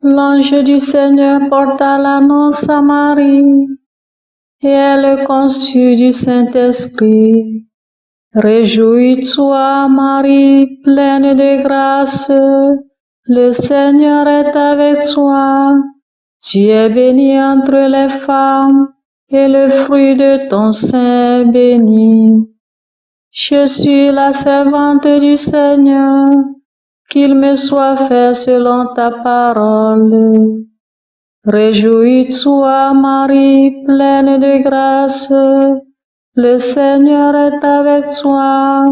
L'ange du Seigneur porta l'annonce à Marie, et elle conçut du Saint-Esprit. Réjouis-toi, Marie, pleine de grâce, le Seigneur est avec toi. Tu es bénie entre les femmes, et le fruit de ton sein est béni. Je suis la servante du Seigneur, qu'il me soit fait selon ta parole. Réjouis-toi, Marie, pleine de grâce, le Seigneur est avec toi.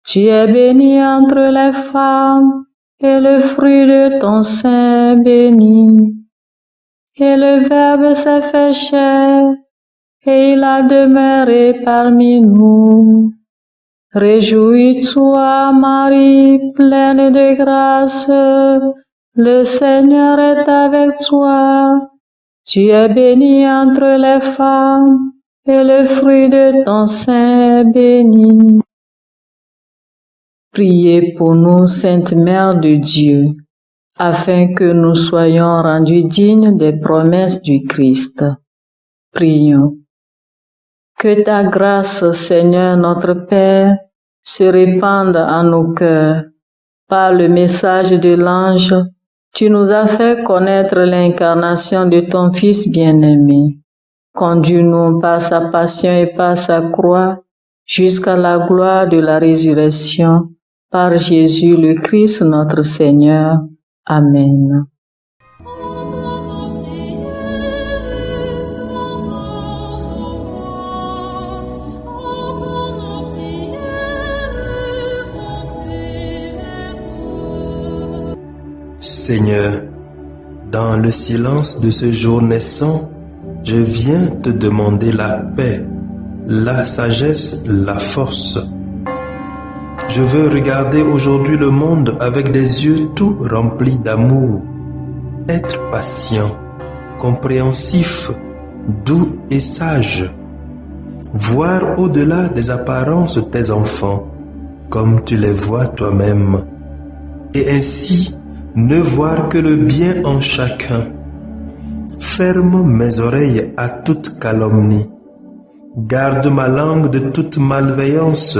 Tu es bénie entre les femmes, et le fruit de ton sein est béni. Et le Verbe s'est fait chair, et il a demeuré parmi nous. Réjouis-toi, Marie, pleine de grâce, le Seigneur est avec toi. Tu es bénie entre les femmes, et le fruit de ton sein est béni. Priez pour nous, Sainte Mère de Dieu, afin que nous soyons rendus dignes des promesses du Christ. Prions. Que ta grâce, Seigneur notre Père, se répande en nos cœurs. Par le message de l'ange, tu nous as fait connaître l'incarnation de ton Fils bien-aimé. Conduis-nous par sa passion et par sa croix jusqu'à la gloire de la résurrection, par Jésus le Christ notre Seigneur. Amen. Seigneur, dans le silence de ce jour naissant, je viens te demander la paix, la sagesse, la force. Je veux regarder aujourd'hui le monde avec des yeux tout remplis d'amour, être patient, compréhensif, doux et sage, voir au-delà des apparences tes enfants, comme tu les vois toi-même, et ainsi ne voir que le bien en chacun. Ferme mes oreilles à toute calomnie. Garde ma langue de toute malveillance.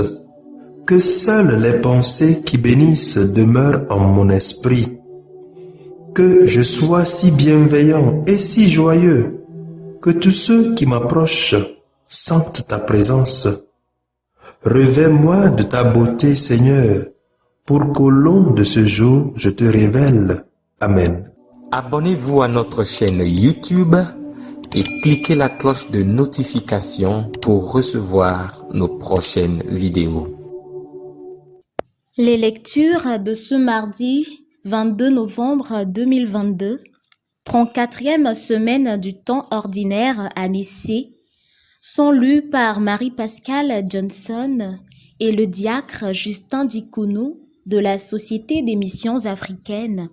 Que seules les pensées qui bénissent demeurent en mon esprit. Que je sois si bienveillant et si joyeux que tous ceux qui m'approchent sentent ta présence. Revêts-moi de ta beauté, Seigneur, pour qu'au long de ce jour, je te révèle. Amen. Abonnez-vous à notre chaîne YouTube et cliquez la cloche de notification pour recevoir nos prochaines vidéos. Les lectures de ce mardi 22 novembre 2022, 34e semaine du temps ordinaire année C, sont lues par Marie-Pascale Johnson et le diacre Justin Dikounou de la Société des Missions Africaines,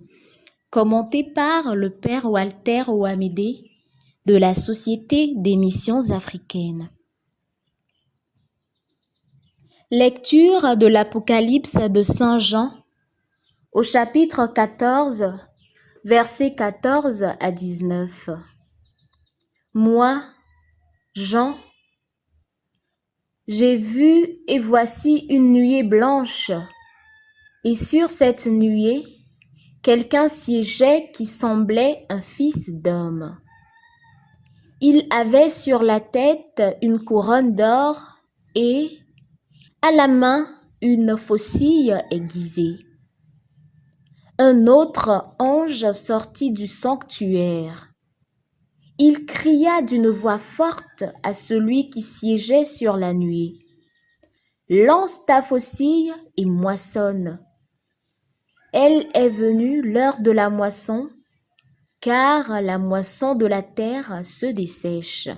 commentées par le Père Walter Ouamédé de la Société des Missions Africaines. Lecture de l'Apocalypse de Saint Jean au chapitre 14, versets 14 à 19. Moi, Jean, j'ai vu et voici une nuée blanche, et sur cette nuée, quelqu'un siégeait qui semblait un fils d'homme. Il avait sur la tête une couronne d'or et, à la main, une faucille aiguisée. Un autre ange sortit du sanctuaire. Il cria d'une voix forte à celui qui siégeait sur la nuée. « Lance ta faucille et moissonne. Elle est venue l'heure de la moisson, car la moisson de la terre se dessèche. »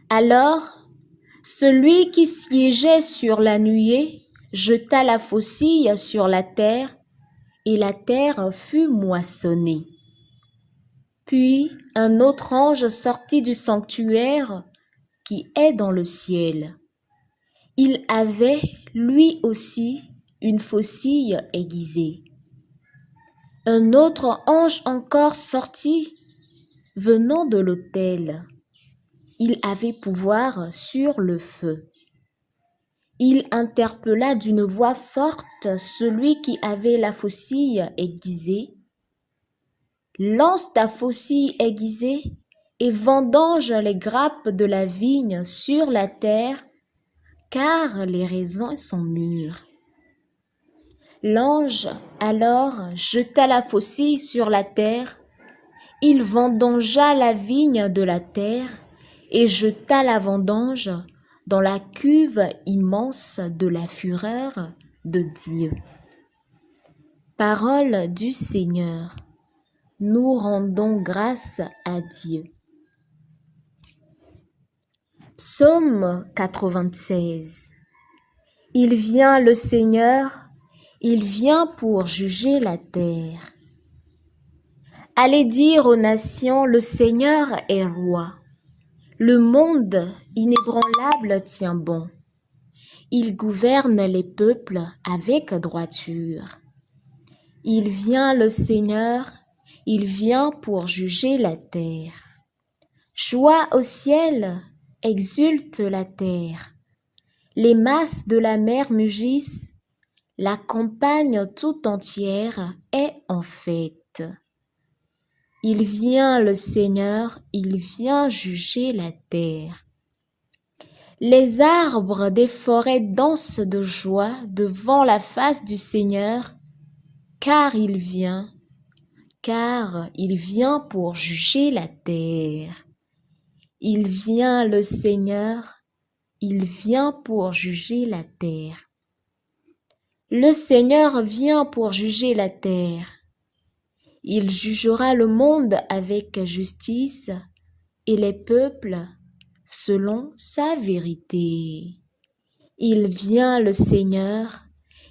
Alors, celui qui siégeait sur la nuée jeta la faucille sur la terre, et la terre fut moissonnée. Puis un autre ange sortit du sanctuaire qui est dans le ciel. Il avait, lui aussi, une faucille aiguisée. Un autre ange encore sortit, venant de l'autel. Il avait pouvoir sur le feu. Il interpella d'une voix forte celui qui avait la faucille aiguisée. « Lance ta faucille aiguisée et vendange les grappes de la vigne sur la terre, car les raisins sont mûrs. » L'ange alors jeta la faucille sur la terre. Il vendangea la vigne de la terre et jeta la vendange dans la cuve immense de la fureur de Dieu. Parole du Seigneur. Nous rendons grâce à Dieu. Psaume 96. Il vient le Seigneur, il vient pour juger la terre. Allez dire aux nations, le Seigneur est roi. Le monde inébranlable tient bon. Il gouverne les peuples avec droiture. Il vient le Seigneur, il vient pour juger la terre. Joie au ciel, exulte la terre. Les masses de la mer mugissent, la campagne tout entière est en fête. Il vient le Seigneur, il vient juger la terre. Les arbres des forêts dansent de joie devant la face du Seigneur, car il vient pour juger la terre. Il vient le Seigneur, il vient pour juger la terre. Le Seigneur vient pour juger la terre. Il jugera le monde avec justice et les peuples selon sa vérité. Il vient le Seigneur,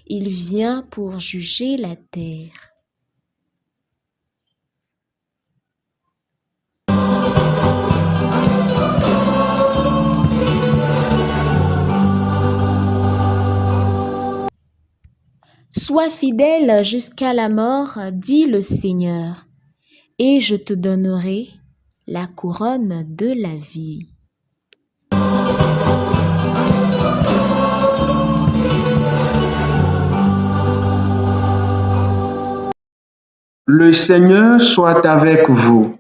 il vient pour juger la terre. Sois fidèle jusqu'à la mort, dit le Seigneur, et je te donnerai la couronne de la vie. Le Seigneur soit avec vous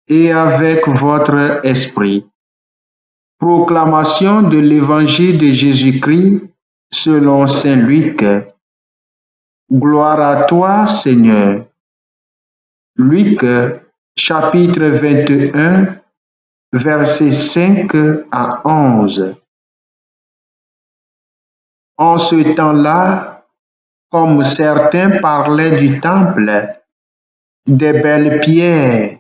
et avec votre esprit. Proclamation de l'Évangile de Jésus-Christ selon saint Luc. Gloire à toi, Seigneur. Luc, chapitre 21, versets 5 à 11. En ce temps-là, comme certains parlaient du temple, des belles pierres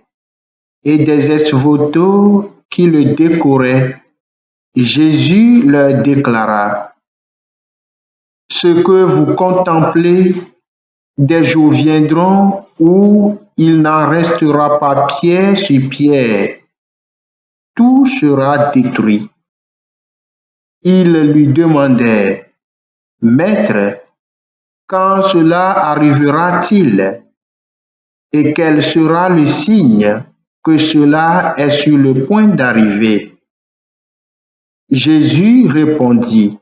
et des ex-voto qui le décoraient, Jésus leur déclara: ce que vous contemplez, des jours viendront où il n'en restera pas pierre sur pierre. Tout sera détruit. Ils lui demandèrent: Maître, quand cela arrivera-t-il? Et quel sera le signe que cela est sur le point d'arriver? Jésus répondit: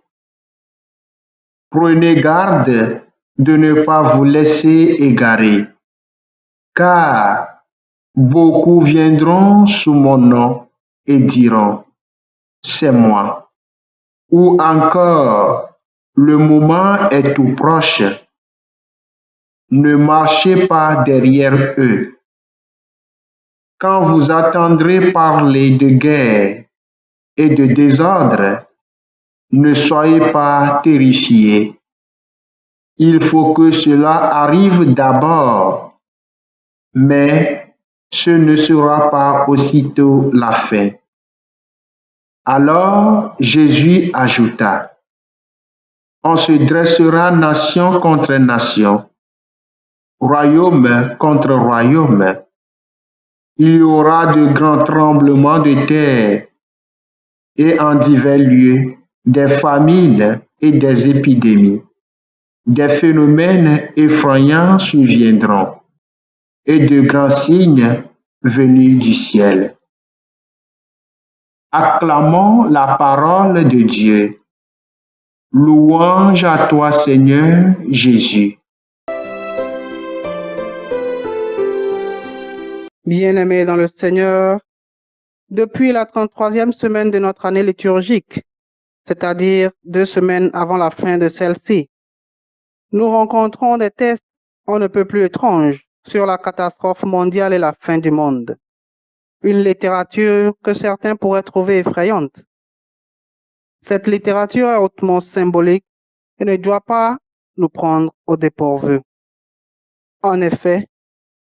Prenez garde de ne pas vous laisser égarer, car beaucoup viendront sous mon nom et diront: c'est moi. Ou encore, le moment est tout proche. Ne marchez pas derrière eux. Quand vous entendrez parler de guerre et de désordre, ne soyez pas terrifiés. Il faut que cela arrive d'abord, mais ce ne sera pas aussitôt la fin. Alors Jésus ajouta, on se dressera nation contre nation, royaume contre royaume. Il y aura de grands tremblements de terre et en divers lieux des famines et des épidémies. Des phénomènes effrayants surviendront et de grands signes venus du ciel. Acclamons la parole de Dieu. Louange à toi, Seigneur Jésus. Bien-aimés dans le Seigneur, depuis la 33e semaine de notre année liturgique, c'est-à-dire 2 semaines avant la fin de celle-ci, nous rencontrons des textes on ne peut plus étranges sur la catastrophe mondiale et la fin du monde. Une littérature que certains pourraient trouver effrayante. Cette littérature est hautement symbolique et ne doit pas nous prendre au dépourvu. En effet,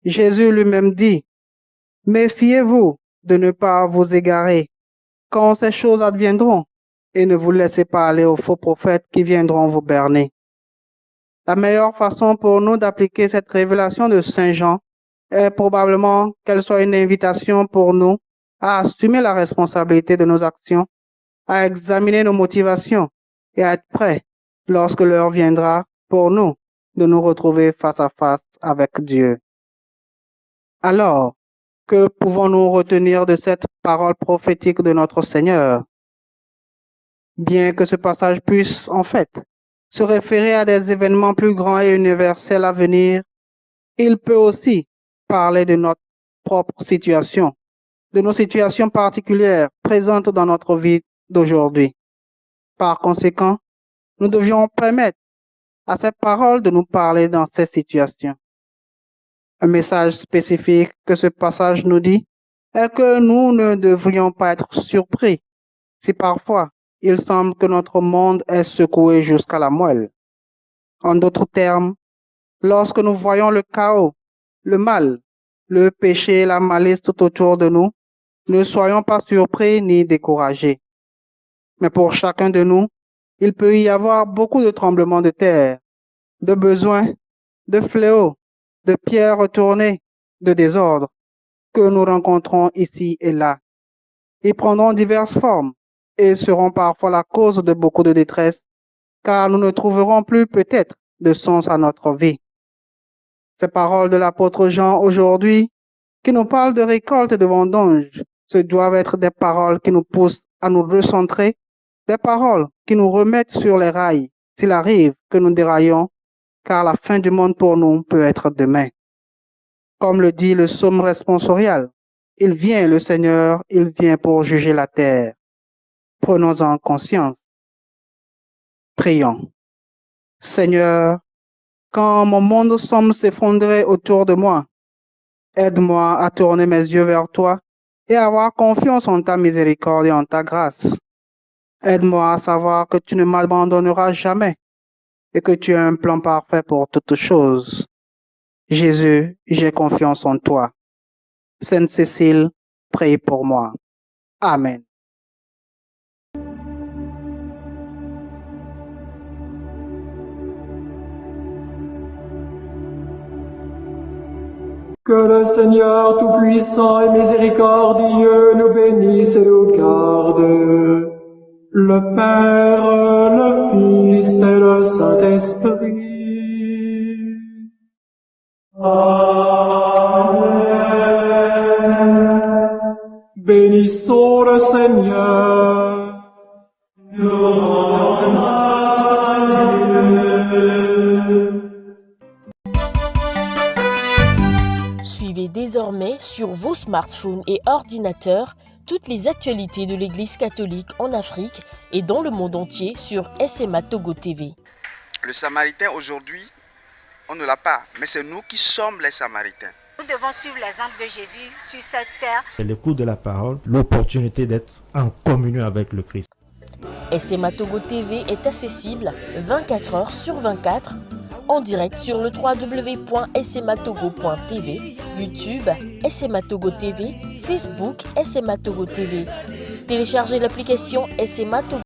Jésus lui-même dit, « Méfiez-vous de ne pas vous égarer quand ces choses adviendront et ne vous laissez pas aller aux faux prophètes qui viendront vous berner. » La meilleure façon pour nous d'appliquer cette révélation de Saint Jean est probablement qu'elle soit une invitation pour nous à assumer la responsabilité de nos actions, à examiner nos motivations et à être prêts lorsque l'heure viendra pour nous de nous retrouver face à face avec Dieu. Alors, que pouvons-nous retenir de cette parole prophétique de notre Seigneur? Bien que ce passage puisse, en fait, se référer à des événements plus grands et universels à venir, il peut aussi parler de notre propre situation, de nos situations particulières présentes dans notre vie d'aujourd'hui. Par conséquent, nous devions permettre à ces paroles de nous parler dans ces situations. Un message spécifique que ce passage nous dit est que nous ne devrions pas être surpris si parfois il semble que notre monde est secoué jusqu'à la moelle. En d'autres termes, lorsque nous voyons le chaos, le mal, le péché et la malice tout autour de nous, ne soyons pas surpris ni découragés. Mais pour chacun de nous, il peut y avoir beaucoup de tremblements de terre, de besoins, de fléaux, de pierres retournées, de désordres que nous rencontrons ici et là. Ils prendront diverses formes et seront parfois la cause de beaucoup de détresse, car nous ne trouverons plus peut-être de sens à notre vie. Ces paroles de l'apôtre Jean aujourd'hui, qui nous parlent de récolte et de vendange, ce doivent être des paroles qui nous poussent à nous recentrer, des paroles qui nous remettent sur les rails s'il arrive que nous déraillons, car la fin du monde pour nous peut être demain. Comme le dit le psaume responsorial, il vient le Seigneur, il vient pour juger la terre. Prenons-en conscience. Prions. Seigneur, quand mon monde semble s'effondrer autour de moi, aide-moi à tourner mes yeux vers toi et à avoir confiance en ta miséricorde et en ta grâce. Aide-moi à savoir que tu ne m'abandonneras jamais et que tu as un plan parfait pour toutes choses. Jésus, j'ai confiance en toi. Sainte Cécile, prie pour moi. Amen. Que le Seigneur Tout-Puissant et Miséricordieux nous bénisse et nous garde, le Père, le Fils et le Saint-Esprit. Amen. Bénissons le Seigneur. Nous rendons grâce à Dieu. Suivez désormais sur vos smartphones et ordinateurs toutes les actualités de l'Église catholique en Afrique et dans le monde entier sur SMA Togo TV. Le Samaritain aujourd'hui, on ne l'a pas, mais c'est nous qui sommes les Samaritains. Nous devons suivre l'exemple de Jésus sur cette terre. C'est l'écoute de la parole, l'opportunité d'être en communion avec le Christ. SMA Togo TV est accessible 24 heures sur 24 en direct sur le www.smatogo.tv, YouTube SMA Togo TV, Facebook SMA Togo TV. Téléchargez l'application SMA Togo.